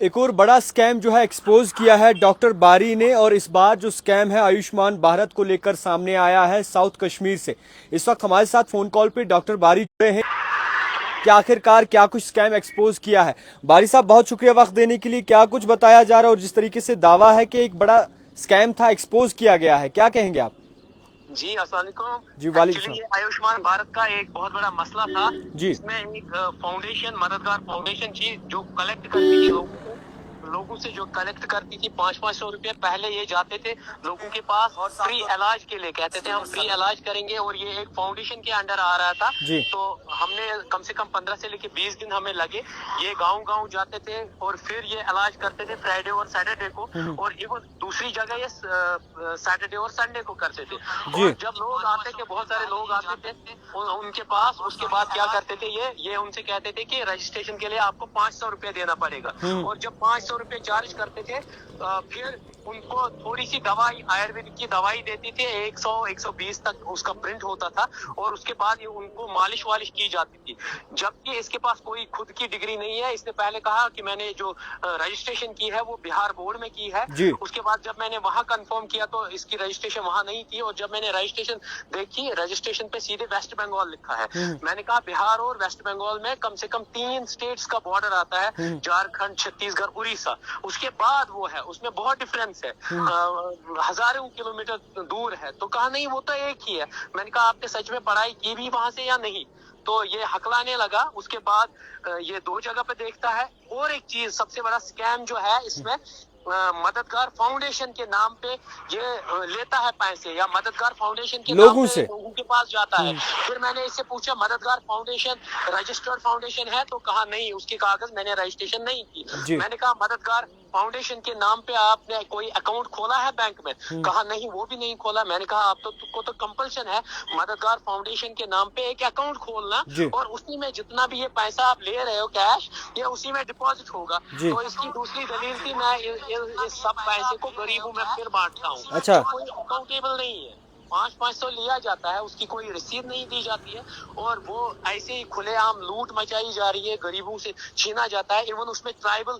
ایک اور بڑا سکیم جو ہے ایکسپوز کیا ہے ڈاکٹر باری نے، اور اس بار جو سکیم ہے آیوشمان بھارت کو لے کر سامنے آیا ہے ساؤتھ کشمیر سے۔ اس وقت ہمارے ساتھ فون کال پہ ڈاکٹر باری جڑے ہیں کہ آخر کار کیا کچھ سکیم ایکسپوز کیا ہے۔ باری صاحب بہت شکریہ وقت دینے کے لیے۔ کیا کچھ بتایا جا رہا ہے، اور جس طریقے سے دعویٰ ہے کہ ایک بڑا سکیم تھا ایکسپوز کیا گیا ہے، کیا کہیں گے آپ؟ جی السلام علیکم۔ جی وعلیکم ایکچولی یہ السلام۔ آیوشمان بھارت کا ایک بہت بڑا مسئلہ تھا۔ جی اس میں ایک فاؤنڈیشن، مددگار فاؤنڈیشن تھی جو کلیکٹ کرتی تھی لوگوں سے جو کلیکٹ کرتی تھی 500 روپے۔ پہلے یہ جاتے تھے لوگوں کے پاس فری علاج کے لیے، کہتے تھے ہم فری علاج کریں گے، اور یہ ایک فاؤنڈیشن کے انڈر آ رہا تھا۔ جی تو ہم نے کم سے کم 15 سے لے کے 20 دن ہمیں لگے۔ یہ گاؤں گاؤں جاتے تھے اور پھر یہ علاج کرتے تھے فرائیڈے اور سیٹرڈے کو، اور ایون دوسری جگہ یہ سیٹرڈے اور سنڈے کو کرتے تھے۔ جی اور جب لوگ آتے تھے، بہت سارے لوگ آتے تھے ان کے پاس، اس کے بعد کیا کرتے تھے یہ ان سے کہتے تھے کہ رجسٹریشن کے لیے آپ کو 500 روپے دینا پڑے گا، اور جب 500 روپے چارج کرتے تھے پھر ان کو تھوڑی سی دوائی، آیورویدک کی دوائی دیتی تھی، 100-120 تک اس کا پرنٹ ہوتا تھا، اور اس کے بعد ان کو مالش والش کی جاتی تھی۔ جبکہ اس کے پاس کوئی خود کی ڈگری نہیں ہے۔ اس نے پہلے کہا کہ میں نے جو رجسٹریشن کی ہے وہ بہار بورڈ میں کی ہے۔ جی اس کے بعد جب میں نے وہاں کنفرم کیا تو اس کی رجسٹریشن وہاں نہیں تھی، اور جب میں نے رجسٹریشن دیکھی، رجسٹریشن پہ سیدھے ویسٹ بنگال لکھا ہے۔ میں نے کہا بہار اور ویسٹ بنگال میں کم سے کم 3 اسٹیٹس کا بارڈر آتا ہے، جھارکھنڈ، چھتیس گڑھ، اڑیسہ، اس کے بعد وہ ہے، اس میں بہت ڈفرینس ہے، ہزاروں کلومیٹر دور ہے۔ تو کہا نہیں وہ تو ایک ہی ہے۔ میں نے کہا آپ نے سچ میں پڑھائی کی بھی وہاں سے یا نہیں؟ تو یہ ہکلانے لگا۔ اس کے بعد یہ 2 جگہ پہ دیکھتا ہے۔ اور ایک چیز سب سے بڑا سکیم جو ہے اس میں، مددگار فاؤنڈیشن کے نام پہ یہ لیتا ہے پیسے، یا مددگار فاؤنڈیشن کے نام لوگوں پہ سے لوگوں کے پاس جاتا ہے۔ پھر میں نے اس سے پوچھا مددگار فاؤنڈیشن رجسٹرڈ فاؤنڈیشن ہے؟ تو کہا نہیں، اس کے کاغذ میں نے رجسٹریشن نہیں کی۔ جی میں نے کہا مددگار فاؤنڈیشن کے نام پہ آپ نے کوئی اکاؤنٹ کھولا ہے بینک میں؟ کہا نہیں، وہ بھی نہیں کھولا۔ میں نے کہا آپ کو تو کمپلشن ہے مددگار فاؤنڈیشن کے نام پہ ایک اکاؤنٹ کھولنا، جی اور اسی میں جتنا بھی یہ پیسہ آپ لے رہے ہو کیش، یہ اسی میں ڈپازٹ ہوگا۔ جی تو اس کی دوسری دلیل تھی میں اس سب پیسے کو غریبوں میں پھر بانٹتا ہوں۔ اچھا تو کوئی اکاؤنٹیبل نہیں ہے۔ 500 لیا جاتا ہے، اس کی کوئی رسید نہیں دی جاتی ہے، اور وہ ایسے ہی کھلے عام لوٹ مچائی جا رہی ہے، غریبوں سے چھینا جاتا ہے۔ ایون اس میں ٹرائبل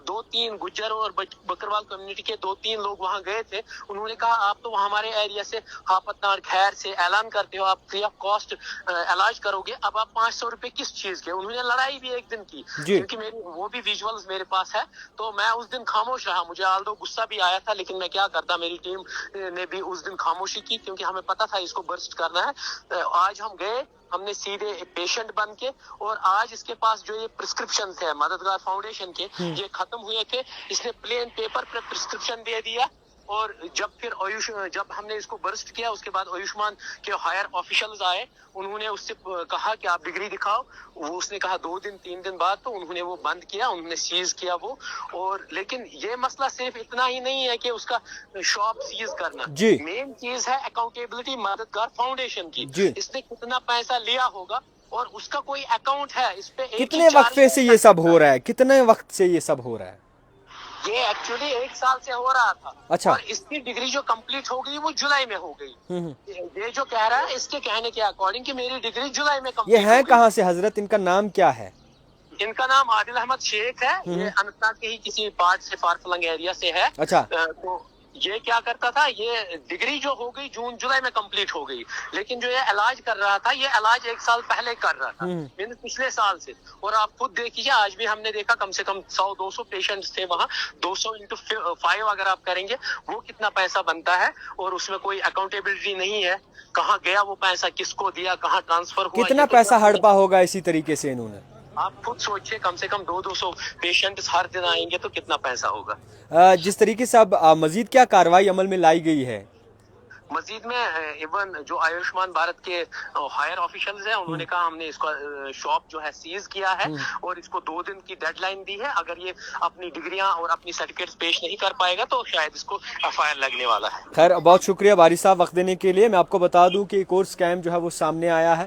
2-3 گجر اور بکروال کمیونٹی کے 2-3 لوگ وہاں گئے تھے۔ انہوں نے کہا آپ تو ہمارے ایریا سے ہاپتنار خیر سے اعلان کرتے ہو، آپ فری آف کاسٹ علاج کرو گے، اب آپ 500 روپے کس چیز کے؟ انہوں نے لڑائی بھی ایک دن کی، جی کیونکہ وہ بھی ویژولز میرے پاس ہے۔ تو میں اس دن خاموش رہا، مجھے آلدو غصہ بھی آیا تھا، لیکن میں کیا کرتا، میری ٹیم نے بھی اس دن خاموشی کی، کیونکہ ہمیں پتا تھا اس کو برسٹ کرنا ہے۔ آج ہم گئے، ہم نے سیدھے پیشنٹ بن کے، اور آج اس کے پاس جو یہ پرسکرپشن تھے مددگار فاؤنڈیشن کے، یہ ختم ہوئے تھے۔ اس نے پلین پیپر پہ پرسکرپشن دے دیا، اور جب ہم نے اس کو برسٹ کیا، اس کے بعد آیوشمان کے ہائر آفیشلز آئے، انہوں نے اس سے کہا کہ آپ ڈگری دکھاؤ۔ اس نے کہا 2-3 دن بعد، تو انہوں نے وہ بند کیا، انہوں نے سیز کیا وہ۔ اور لیکن یہ مسئلہ صرف اتنا ہی نہیں ہے کہ اس کا شاپ سیز کرنا، جی مین چیز ہے اکاؤنٹیبلٹی مددگار فاؤنڈیشن کی۔ جی اس نے کتنا پیسہ لیا ہوگا، اور اس کا کوئی اکاؤنٹ ہے، اس پہ ایک ہی کتنے چارج وقفے سے یہ سب ہو رہا ہے؟ کتنے وقت سے یہ سب ہو رہا ہے؟ یہ ایکچولی 1 سال سے ہو رہا تھا، اچھا اور اس کی ڈگری جو کمپلیٹ ہو گئی وہ جولائی میں ہو گئی۔ یہ جو کہہ رہا ہے اس کے کہنے کے اکارڈنگ کہ میری ڈگری جولائی میں یہ کمپلیٹ ہو ہیں گئی۔ کہاں سے حضرت؟ ان کا نام کیا ہے؟ ان کا نام عادل احمد شیخ ہے، یہ اننت ناگ کے ہی کسی پارٹ سے، فارفلنگ ایریا سے ہے۔ اچھا تو یہ کیا کرتا تھا، یہ ڈگری جو ہو گئی جون جولائی میں کمپلیٹ ہو گئی، لیکن جو یہ علاج کر رہا تھا، یہ علاج 1 سال پہلے کر رہا تھا، یعنی پچھلے سال سے۔ اور آپ خود دیکھیے، آج بھی ہم نے دیکھا کم سے کم 100-200 پیشنٹس تھے وہاں، 200x5 اگر آپ کریں گے وہ کتنا پیسہ بنتا ہے، اور اس میں کوئی اکاؤنٹیبلٹی نہیں ہے، کہاں گیا وہ پیسہ، کس کو دیا، کہاں ٹرانسفر ہوا۔ کتنا پیسہ ہڑپا ہوگا اسی طریقے سے انہوں نے؟ آپ خود سوچئے، کم سے کم 200 پیشنٹس ہر دن آئیں گے تو کتنا پیسہ ہوگا۔ جس طریقے سے اب مزید کیا کارروائی عمل میں لائی گئی ہے؟ مزید میں ایون جو آیوشمان بھارت کے ہائر آفیشلز ہیں، انہوں نے کہا ہم نے اس کا شاپ جو ہے سیز کیا ہے، اور اس کو 2 دن کی ڈیڈ لائن دی ہے۔ اگر یہ اپنی ڈگریاں اور اپنی سرٹیفکیٹس پیش نہیں کر پائے گا تو شاید اس کو FIR لگنے والا ہے۔ خیر بہت شکریہ باری صاحب وقت دینے کے لیے۔ میں آپ کو بتا دوں کہ ایک اور سکیم جو ہے وہ سامنے آیا ہے